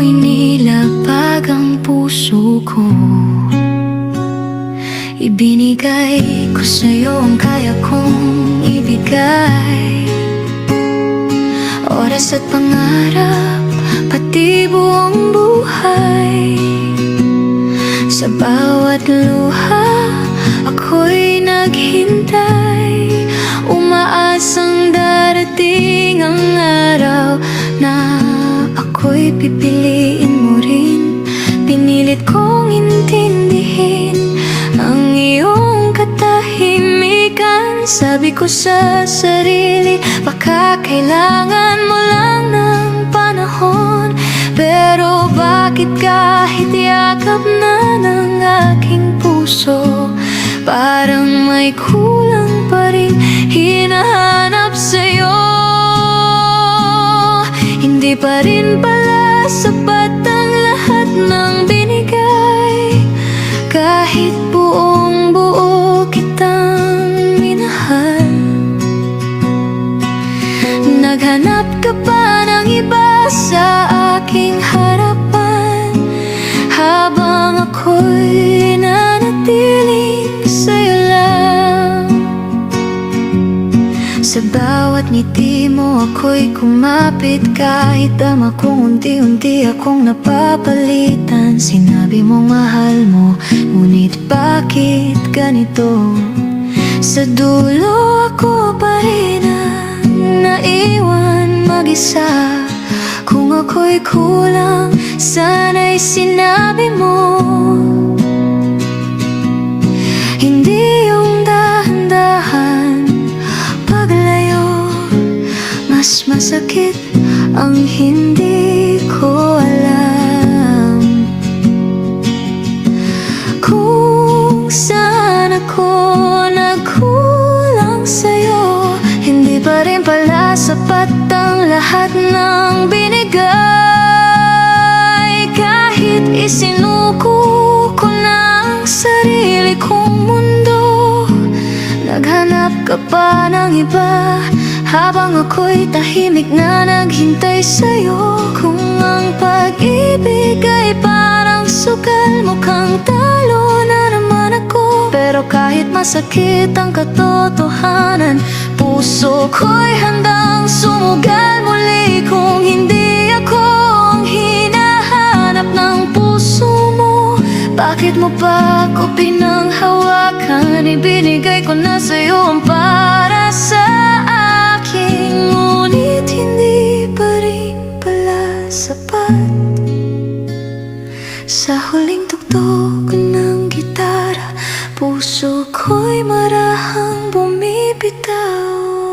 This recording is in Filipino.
mo'y nilapag ang puso ko. Ibinigay ko sa'yo ang kaya kong ibigay. Oras at pangarap, pati buong buhay. Sa bawat luha, ako'y naghintay. Umaasang darating ang araw na ako'y pipiliin mo rin. Pinilit kong intindihin ang iyong katahimikan. Sabi ko sa sarili, baka kailangan mo lang ng panahon. Pero bakit kahit yakap na ng aking puso, parang may kulang pa rin hinahanap sa'yo. Hindi pa rin pala sapat ang lahat ng binigay. Kahit buong buo kitang minahal. Naghanap ka pa ng iba sa aking harapan, habang ako'y nanatiling sa'yo lang. Sa bawat ngiti mo ako'y kumapit, kahit tama kong unti-unti akong napapalitan. Sinabi mong mahal mo, ngunit bakit ganito? Sa dulo ako pa rin ang naiwan mag-isa. Kung ako'y kulang, sana'y sinabi mo. Hindi yung dahan-dahan paglayo, mas masakit ang hindi ko alam. Kung saan ako nagkulang sa'yo, hindi pa rin pala sapat ang lahat ng binigay. Kahit isinuko ko na ang sarili kong mundo, naghanap ka pa ng iba, habang ako'y tahimik na naghintay sa'yo. Kung ang pag-ibig ay parang sugal, mukhang talo na naman ako. Pero kahit masakit ang katotohanan, puso ko'y handang sumugal muli. Kung hindi ako ang hinahanap ng puso mo, bakit mo pa ako pinanghawakan? Ibinigay ko na sa'yo ang para sa akin, ngunit hindi pa rin pala sapat. Sa huling tugtog ng gitara, puso ko'y marahang bumibitaw.